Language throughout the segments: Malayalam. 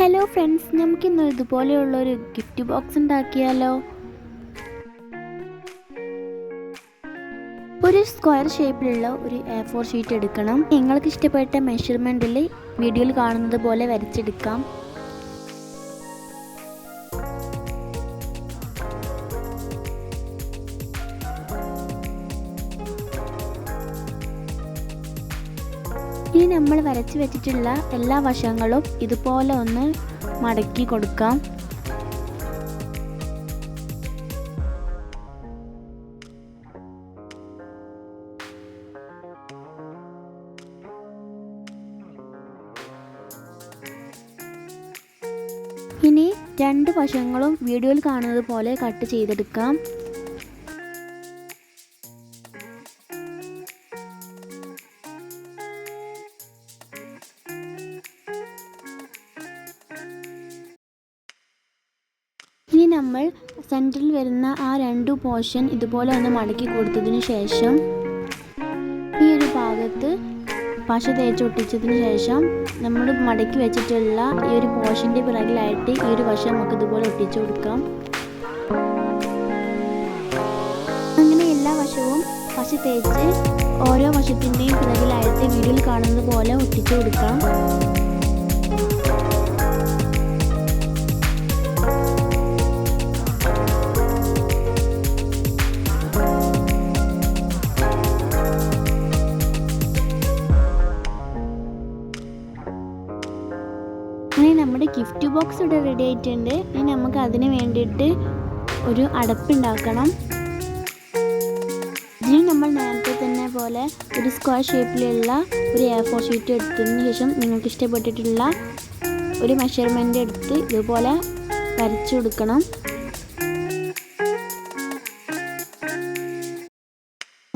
ഹലോ ഫ്രണ്ട്സ്, നമുക്കിന്ന് ഇതുപോലെയുള്ളൊരു ഗിഫ്റ്റ് ബോക്സ് ഉണ്ടാക്കിയാലോ? ഒരു സ്ക്വയർ ഷേപ്പിലുള്ള ഒരു A4 ഷീറ്റ് എടുക്കണം. നിങ്ങൾക്ക് ഇഷ്ടപ്പെട്ട മെഷർമെൻറ്റിൽ വീഡിയോയിൽ കാണുന്നത് പോലെ വരച്ചെടുക്കാം. ഇനി നമ്മൾ വരച്ച് വെച്ചിട്ടുള്ള എല്ലാ വശങ്ങളും ഇതുപോലെ ഒന്ന് മടക്കി കൊടുക്കാം. ഇനി രണ്ട് വശങ്ങളും വീഡിയോയിൽ കാണുന്നത് പോലെ കട്ട് ചെയ്തെടുക്കാം. ഇനി നമ്മൾ സെൻറ്ററിൽ വരുന്ന ആ രണ്ട് പോർഷൻ ഇതുപോലെ ഒന്ന് മടക്കി കൊടുത്തതിന് ശേഷം ഈ ഒരു ഭാഗത്ത് പശ തേച്ചൊട്ടിച്ചതിന് ശേഷം നമ്മൾ മടക്കി വെച്ചിട്ടുള്ള ഈ ഒരു പോർഷൻ്റെ പിറകിലായിട്ട് ഈ ഒരു വശം നമുക്ക് ഇതുപോലെ ഒട്ടിച്ചു കൊടുക്കാം. അങ്ങനെ എല്ലാ വശവും പശ തേച്ച് ഓരോ വശത്തിൻ്റെയും പിറകിലായിട്ട് വീഡിയോയിൽ കാണുന്നത് പോലെ ഒട്ടിച്ചു കൊടുക്കാം. അങ്ങനെ നമ്മുടെ ഗിഫ്റ്റ് ബോക്സ് ഇവിടെ റെഡി ആയിട്ടുണ്ട്. ഇനി നമുക്ക് അതിന് വേണ്ടിയിട്ട് ഒരു അടപ്പുണ്ടാക്കണം. ഇതിന് നമ്മൾ നേരത്തെ തന്നെ പോലെ ഒരു സ്ക്വയർ ഷേപ്പിലുള്ള ഒരു A4 ഷീറ്റ് എടുത്തതിന് ശേഷം നിങ്ങൾക്ക് ഇഷ്ടപ്പെട്ടിട്ടുള്ള ഒരു മെഷർമെൻ്റ് എടുത്ത് ഇതുപോലെ വരച്ചു കൊടുക്കണം.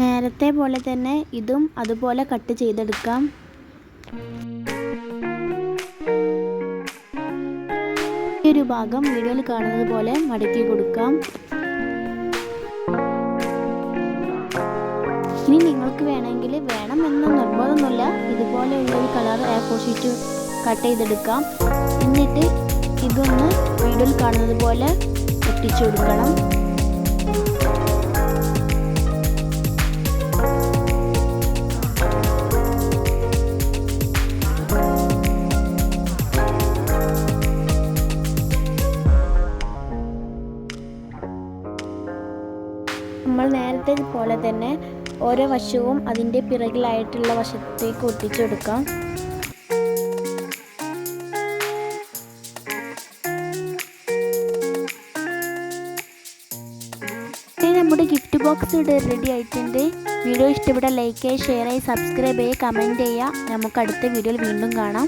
നേരത്തെ പോലെ തന്നെ ഇതും അതുപോലെ കട്ട് ചെയ്തെടുക്കാം. ഒരു ഭാഗം വീഡിയോയിൽ കാണുന്നത് പോലെ മടക്കി കൊടുക്കാം. ഇനി നിങ്ങൾക്ക് വേണമെങ്കിൽ വേണമെന്ന് നിർബന്ധമൊന്നുമില്ല, ഇതുപോലെയുള്ളൊരു കളർ A4 ഷീറ്റ് കട്ട് ചെയ്തെടുക്കാം. എന്നിട്ട് ഇതൊന്ന് വീഡിയോയിൽ കാണുന്നത് പോലെ ഒട്ടിച്ചു കൊടുക്കണം. നമ്മൾ നേരത്തെ പോലെ തന്നെ ഓരോ വശവും അതിൻ്റെ പിറകിലായിട്ടുള്ള വശത്തേക്ക് ഒട്ടിച്ചെടുക്കാം. നമ്മുടെ ഗിഫ്റ്റ് ബോക്സ് ഇവിടെ റെഡി ആയിട്ടുണ്ട്. വീഡിയോ ഇഷ്ടപ്പെട്ടാൽ ലൈക്ക് ചെയ്യുക, ഷെയർ ചെയ്യുക, സബ്സ്ക്രൈബ് ചെയ്യുക, കമൻറ്റ് ചെയ്യുക. നമുക്ക് അടുത്ത വീഡിയോയിൽ വീണ്ടും കാണാം.